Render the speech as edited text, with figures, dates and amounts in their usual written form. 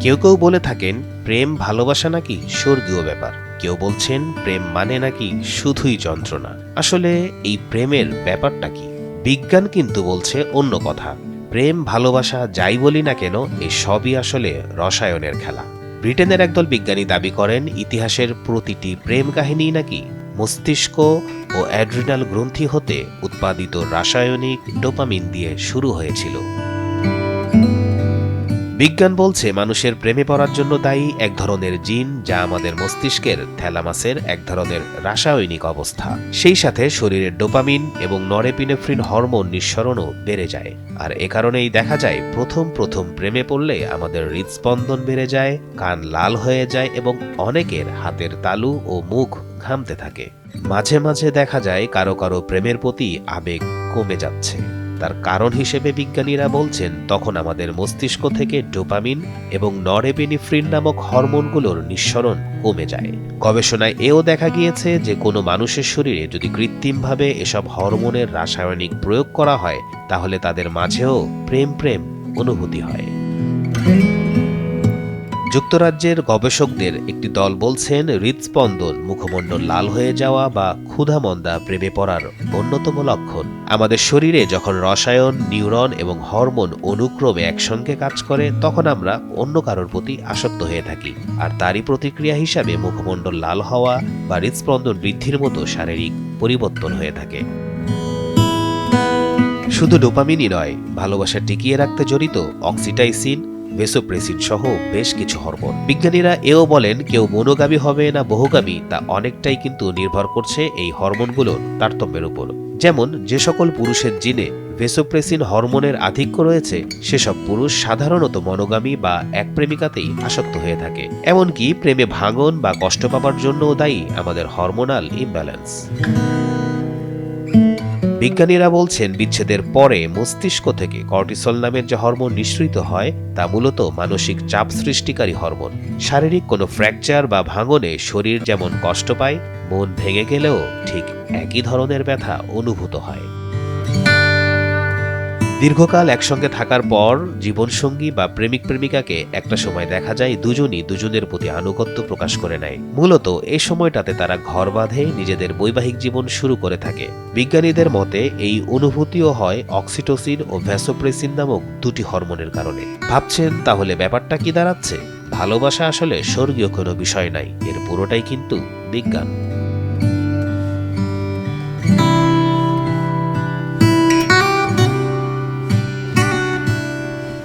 কেউ কেউ বলে থাকেন প্রেম ভালোবাসা নাকি স্বর্গীয় ব্যাপার, কেউ বলছেন প্রেম মানে নাকি শুধুই যন্ত্রণা। আসলে এই প্রেমের ব্যাপারটা কি? বিজ্ঞান কিন্তু বলছে অন্য কথা। প্রেম ভালোবাসা যাই বলি না কেন, এই সবই আসলে রসায়নের খেলা। ব্রিটেনের একদল বিজ্ঞানী দাবি করেন ইতিহাসের প্রতিটি প্রেম কাহিনী নাকি মস্তিষ্ক ও অ্যাড্রিনাল গ্রন্থি হতে উৎপাদিত রাসায়নিক ডোপামিন দিয়ে শুরু হয়েছিল। বিজ্ঞান বলছে মানুষের প্রেমে পড়ার জন্য দায়ী এক ধরনের জিন, যা আমাদের মস্তিষ্কের থ্যালামাসের এক ধরনের রাসায়নিক অবস্থা। সেই সাথে শরীরের ডোপামিন এবং নরেপিনেফ্রিন হরমোন নিঃসরণও বেড়ে যায়। আর এ কারণেই দেখা যায় প্রথম প্রেমে পড়লে আমাদের হৃদস্পন্দন বেড়ে যায়, কান লাল হয়ে যায় এবং অনেকের হাতের তালু ও মুখ ঘামতে থাকে। মাঝে মাঝে দেখা যায় কারো কারো প্রেমের প্রতি আবেগ কমে যাচ্ছে। তার কারণ হিসেবে বিজ্ঞানীরা বলছেন তখন আমাদের মস্তিষ্ক থেকে ডোপামিন এবং নরেপিনেফ্রিন নামক হরমোনগুলোর নিঃসরণ কমে যায়। গবেষণায় এও দেখা গিয়েছে যে কোনো মানুষের শরীরে যদি কৃত্রিমভাবে এসব হরমোনের রাসায়নিক প্রয়োগ করা হয়, তাহলে তাদের মাঝেও প্রেম অনুভূতি হয়। যুক্তরাজ্যের গবেষকদের একটি দল বলছেন হৃদস্পন্দন, মুখমণ্ডল লাল হয়ে যাওয়া বা ক্ষুধামন্দা প্রেমে পড়ার অন্যতম লক্ষণ। আমাদের শরীরে যখন রসায়ন, নিউরন এবং হরমোন অনুক্রমে একসঙ্গে কাজ করে, তখন আমরা অন্য কারোর প্রতি আসক্ত হয়ে থাকি। আর তারই প্রতিক্রিয়া হিসাবে মুখমণ্ডল লাল হওয়া বা হৃদস্পন্দন বৃদ্ধির মতো শারীরিক পরিবর্তন হয়ে থাকে। শুধু ডোপামিনই নয়, ভালোবাসা টিকিয়ে রাখতে জড়িত অক্সিটাইসিন, ভেসোপ্রেসিন সহ বেশ কিছু হরমোন। বিজ্ঞানীরা এও বলেন কেউ মনোগামী হবে না বহুগামী তা অনেকটাই কিন্তু নির্ভর করছে এই হরমোনগুলোর তারতম্যের উপর। যেমন যে সকল পুরুষের জিনে ভেসোপ্রেসিন হরমোনের আধিক্য রয়েছে, সেসব পুরুষ সাধারণত মনোগামী বা এক প্রেমিকাতেই আসক্ত হয়ে থাকে। এমনকি প্রেমে ভাঙন বা কষ্ট পাবার জন্যও দায়ী আমাদের হরমোনাল ইমব্যালেন্স। বিজ্ঞানীরা বলছেন বিচ্ছেদের পরে মস্তিষ্ক থেকে কর্টিসল নামের যে হরমোন নিঃসৃত হয়, তা মূলত মানসিক চাপ সৃষ্টিকারী হরমোন। শারীরিক কোনো ফ্র্যাকচার বা ভাঙনে শরীর যেমন কষ্ট পায়, মন ভেঙে গেলেও ঠিক একই ধরনের ব্যথা অনুভূত হয়। দীর্ঘকাল একসঙ্গে থাকার পর জীবনসঙ্গী বা প্রেমিক প্রেমিকাকে একটা সময় দেখা যায় দুজনই দুজনের প্রতি আনুগত্য প্রকাশ করে নেয়। মূলত এই সময়টাতে তারা ঘর বাঁধে, নিজেদের বৈবাহিক জীবন শুরু করে থাকে। বিজ্ঞানীদের মতে এই অনুভূতিও হয় অক্সিটোসিন ও ভ্যাসোপ্রেসিন নামক দুটি হরমোনের কারণে। ভাবছেন তাহলে ব্যাপারটা কি দাঁড়াচ্ছে? ভালোবাসা আসলে স্বর্গীয় কোনো বিষয় নাই, এর পুরোটাই কিন্তু বিজ্ঞান।